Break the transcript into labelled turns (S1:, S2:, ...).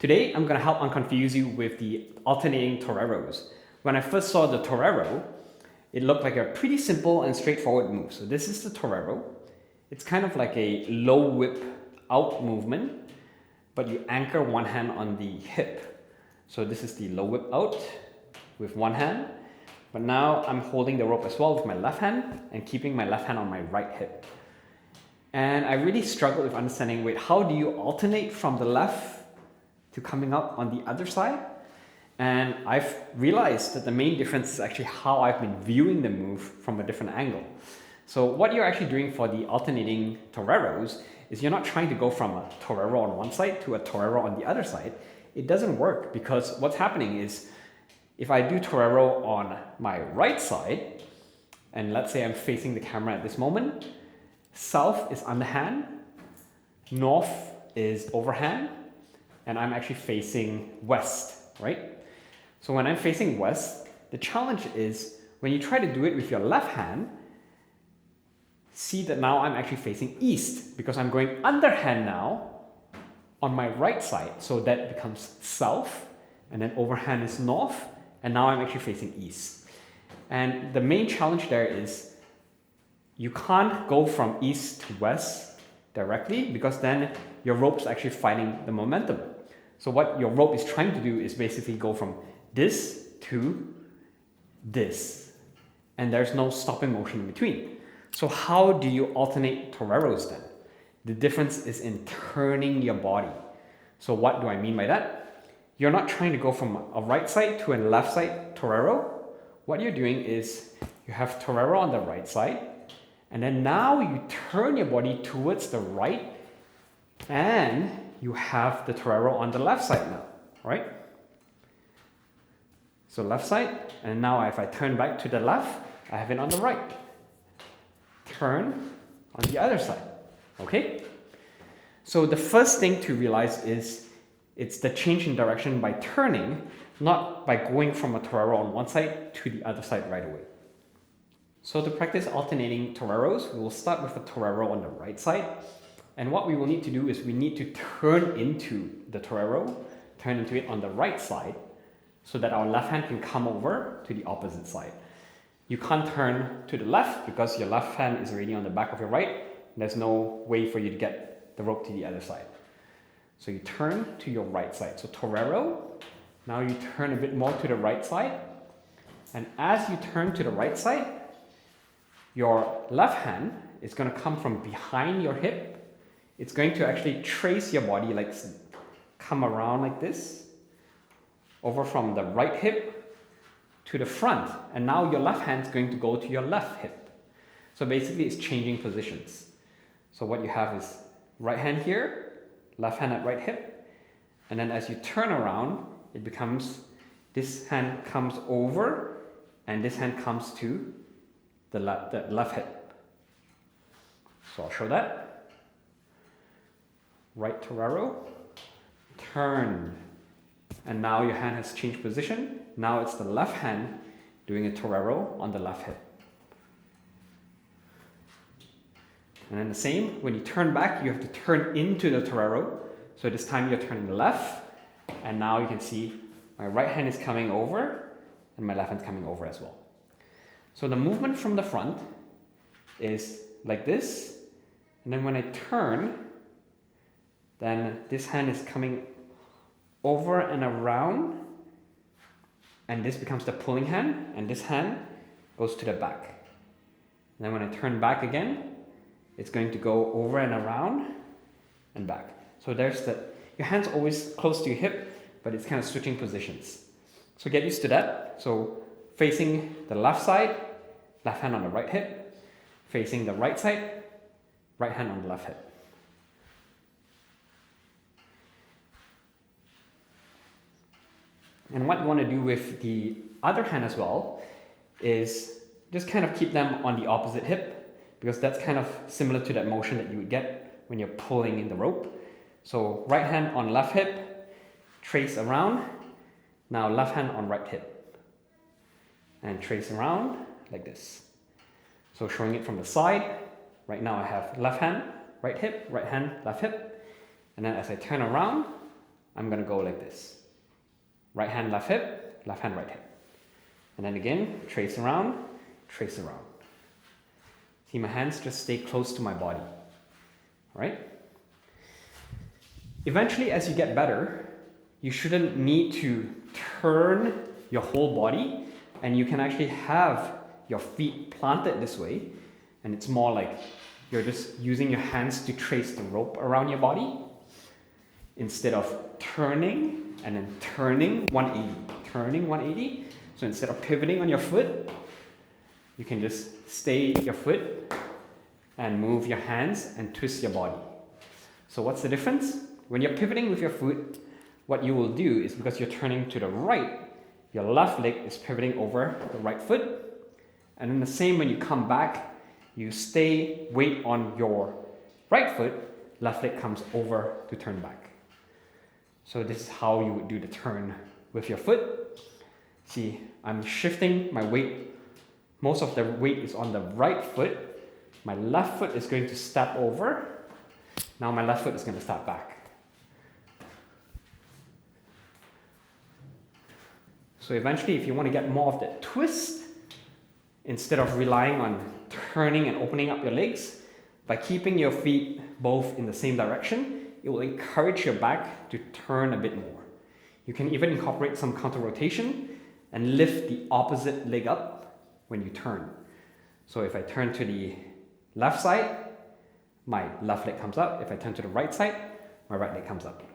S1: Today, I'm going to help unconfuse you with the alternating toreros. When I first saw the torero, it looked like a pretty simple and straightforward move. So this is the torero. It's kind of like a low whip out movement, but you anchor one hand on the hip. So this is the low whip out with one hand, but now I'm holding the rope as well with my left hand and keeping my left hand on my right hip. And I really struggled with understanding, wait, how do you alternate from the left to coming up on the other side? And I've realized that the main difference is actually how I've been viewing the move from a different angle. So what you're actually doing for the alternating toreros is you're not trying to go from a torero on one side to a torero on the other side. It doesn't work because what's happening is if I do torero on my right side, and let's say I'm facing the camera at this moment, south is underhand, north is overhand, and I'm actually facing west, right? So when I'm facing west, the challenge is when you try to do it with your left hand, see that now I'm actually facing east because I'm going underhand now on my right side. So that becomes south, and then overhand is north, and now I'm actually facing east. And the main challenge there is you can't go from east to west directly because then your rope's actually fighting the momentum. So what your rope is trying to do is basically go from this to this, and there's no stopping motion in between. So how do you alternate toreros then? The difference is in turning your body. So what do I mean by that? You're not trying to go from a right side to a left side torero. What you're doing is you have torero on the right side, and then now you turn your body towards the right, and you have the torero on the left side now, right? So left side, and now if I turn back to the left, I have it on the right. Turn on the other side, okay? So the first thing to realize is it's the change in direction by turning, not by going from a torero on one side to the other side right away. So to practice alternating toreros, we will start with a torero on the right side. And what we will need to do is we need to turn into the torero, turn into it on the right side, so that our left hand can come over to the opposite side. You can't turn to the left because your left hand is already on the back of your right. There's no way for you to get the rope to the other side. So you turn to your right side. So torero, now you turn a bit more to the right side. And as you turn to the right side, your left hand is going to come from behind your hip. It's going to actually trace your body, like come around like this, over from the right hip to the front. And now your left hand is going to go to your left hip. So basically it's changing positions. So what you have is right hand here, left hand at right hip. And then as you turn around, it becomes this hand comes over and this hand comes to the left hip. So I'll show that. Right torero, turn, and now your hand has changed position. Now it's the left hand doing a torero on the left hip. And then the same, when you turn back, you have to turn into the torero. So this time you're turning left, and now you can see my right hand is coming over, and my left hand is coming over as well. So the movement from the front is like this, and then when I turn, then this hand is coming over and around, and this becomes the pulling hand, and this hand goes to the back. And then when I turn back again, it's going to go over and around and back. So there's your hand's always close to your hip, but it's kind of switching positions. So get used to that. So facing the left side, left hand on the right hip. Facing the right side, right hand on the left hip. And what you want to do with the other hand as well is just kind of keep them on the opposite hip, because that's kind of similar to that motion that you would get when you're pulling in the rope. So right hand on left hip, trace around. Now left hand on right hip. And trace around like this. So showing it from the side, right now I have left hand, right hand, left hip. And then as I turn around, I'm gonna go like this. Right hand, left hip, left hand, right hip. And then again, trace around, trace around. See, my hands just stay close to my body, right? Eventually, as you get better, you shouldn't need to turn your whole body, and you can actually have your feet planted this way, and it's more like you're just using your hands to trace the rope around your body instead of turning and then turning 180, turning 180. So instead of pivoting on your foot, you can just stay your foot and move your hands and twist your body. So what's the difference? When you're pivoting with your foot, what you will do is, because you're turning to the right, your left leg is pivoting over the right foot. And then the same when you come back, you stay weight on your right foot, left leg comes over to turn back. So this is how you would do the turn with your foot. See, I'm shifting my weight. Most of the weight is on the right foot. My left foot is going to step over. Now my left foot is going to step back. So eventually, if you want to get more of that twist, instead of relying on turning and opening up your legs, by keeping your feet both in the same direction, it will encourage your back to turn a bit more. You can even incorporate some counter rotation and lift the opposite leg up when you turn. So if I turn to the left side, my left leg comes up. If I turn to the right side, my right leg comes up.